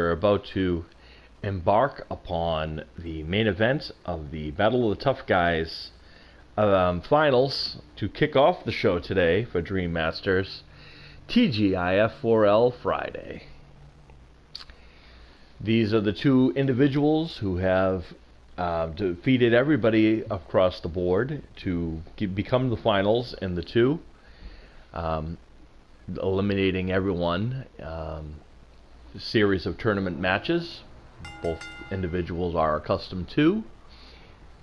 We're about to embark upon the main event of the Battle of the Tough Guys finals to kick off the show today for Dream Masters TGIF4L Friday. These are the two individuals who have defeated everybody across the board to become the finals in the two, eliminating everyone. Series of tournament matches both individuals are accustomed to.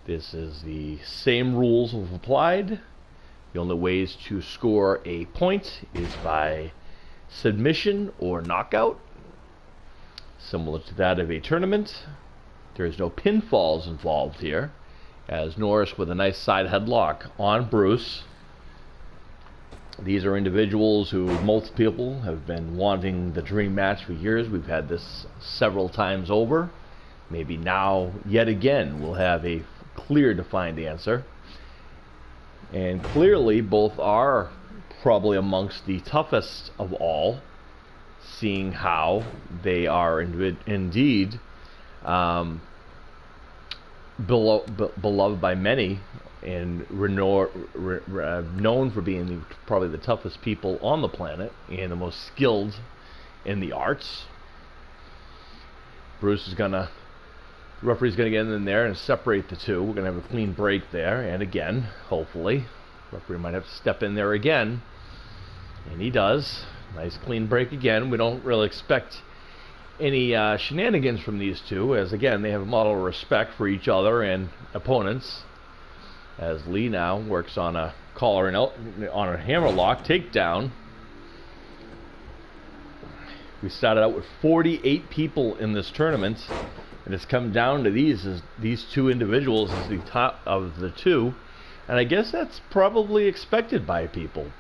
This is the same rules have applied. The only ways to score a point is by submission or knockout, similar to that of a tournament. There's no pinfalls involved here, as Norris with a nice side headlock on Bruce. These are individuals who most people have been wanting the dream match for years. We've had this several times over. Maybe now, yet again, we'll have a clear, defined answer. And clearly, both are probably amongst the toughest of all, seeing how they are indeed beloved by many, and known for being probably the toughest people on the planet and the most skilled in the arts. The referee's gonna get in there and separate the two. We're gonna have a clean break there, and again, hopefully, referee might have to step in there again, and he does. Nice clean break again. We don't really expect any shenanigans from these two, as again they have a model of respect for each other and opponents. As Lee now works on a collar and on a hammerlock takedown. We started out with 48 people in this tournament, and it's come down to these two individuals as the top of the two, and I guess that's probably expected by people.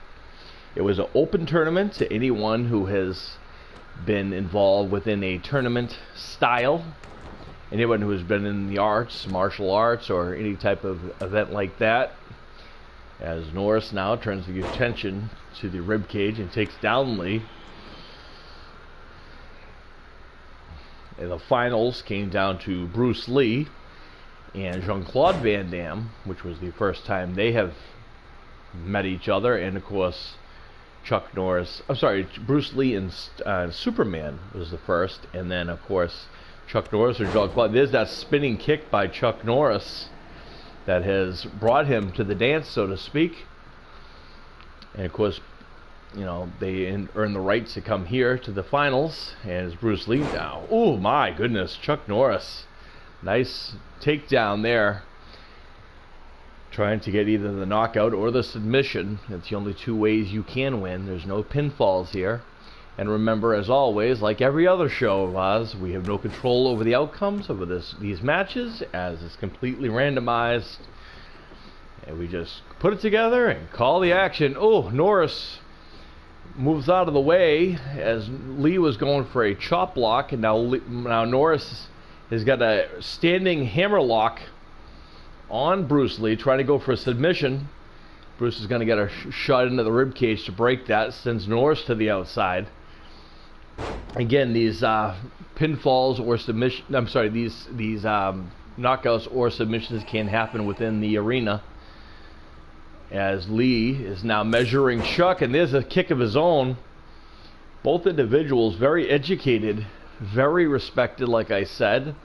It was an open tournament to anyone who has been involved within a tournament style. Anyone who has been in the arts, martial arts, or any type of event like that. As Norris now turns the attention to the rib cage and takes down Lee. And the finals came down to Bruce Lee and Jean-Claude Van Damme, which was the first time they have met each other, and of course Bruce Lee and Superman was the first, and then of course Chuck Norris or Jean-Claude. There's that spinning kick by Chuck Norris that has brought him to the dance, so to speak. And of course, you know, they earn the right to come here to the finals. And it's Bruce Lee now. Oh my goodness, Chuck Norris. Nice takedown there. Trying to get either the knockout or the submission. It's the only two ways you can win. There's no pinfalls here. And remember, as always, like every other show of ours, we have no control over the outcomes of these matches, as it's completely randomized. And we just put it together and call the action. Oh, Norris moves out of the way as Lee was going for a chop block, and now Norris has got a standing hammerlock on Bruce Lee, trying to go for a submission. Bruce is going to get a shot into the rib cage to break that, sends Norris to the outside. Again, these pinfalls or these knockouts or submissions can happen within the arena. As Lee is now measuring Chuck, and there's a kick of his own. Both individuals very educated, very respected, like I said.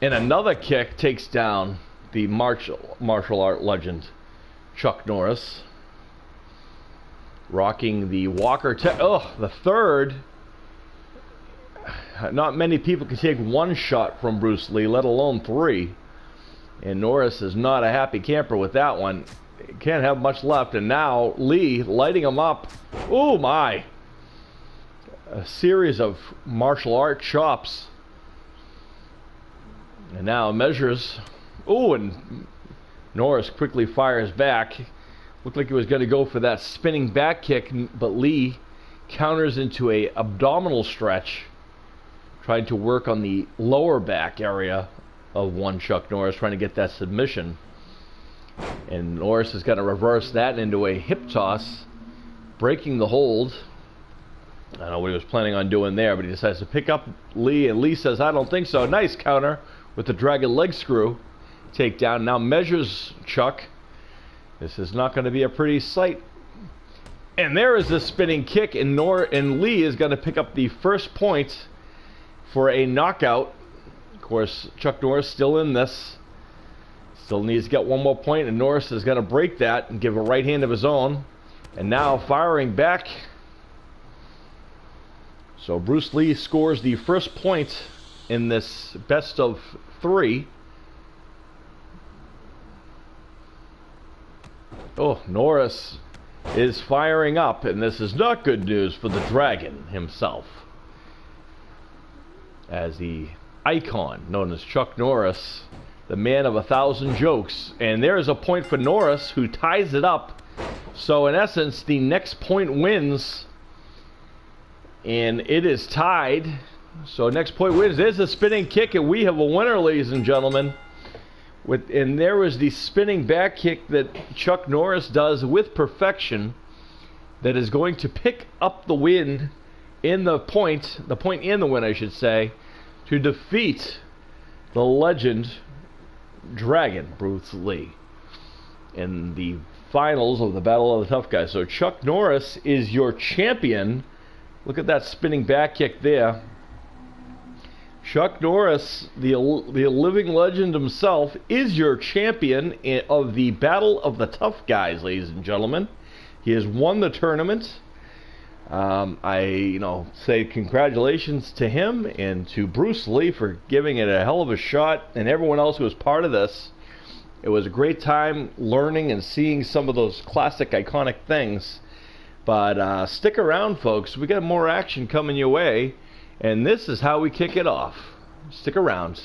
And another kick takes down the martial art legend, Chuck Norris. Rocking the Walker the third. Not many people can take one shot from Bruce Lee, let alone three. And Norris is not a happy camper with that one. Can't have much left. And now Lee lighting him up. Oh my! A series of martial art chops. And now measures. Oh, and Norris quickly fires back. Looked like he was going to go for that spinning back kick, but Lee counters into a abdominal stretch, trying to work on the lower back area of one Chuck Norris, trying to get that submission. And Norris is going to reverse that into a hip toss, breaking the hold. I don't know what he was planning on doing there, but he decides to pick up Lee, and Lee says, I don't think so. Nice counter with the dragon leg screw. Takedown. Now measures Chuck. This is not going to be a pretty sight. And there is the spinning kick, and Lee is going to pick up the first point for a knockout. Of course, Chuck Norris still in this. Still needs to get one more point, and Norris is going to break that and give a right hand of his own. And now firing back. So Bruce Lee scores the first point in this best of 3. Oh, Norris is firing up, and this is not good news for the Dragon himself, as the icon known as Chuck Norris, the man of 1,000 jokes. And there is a point for Norris, who ties it up. So in essence, the next point wins, and it is tied. So next point wins. There's a spinning kick, and we have a winner, ladies and gentlemen. And there was the spinning back kick that Chuck Norris does with perfection, that is going to pick up the win in the point in the win, I should say, to defeat the legend Dragon Bruce Lee in the finals of the Battle of the Tough Guys. So Chuck Norris is your champion. Look at that spinning back kick there. Chuck Norris, the living legend himself, is your champion of the Battle of the Tough Guys, ladies and gentlemen. He has won the tournament. I say congratulations to him and to Bruce Lee for giving it a hell of a shot, and everyone else who was part of this. It was a great time learning and seeing some of those classic, iconic things. But stick around, folks. We got more action coming your way. And this is how we kick it off. Stick around.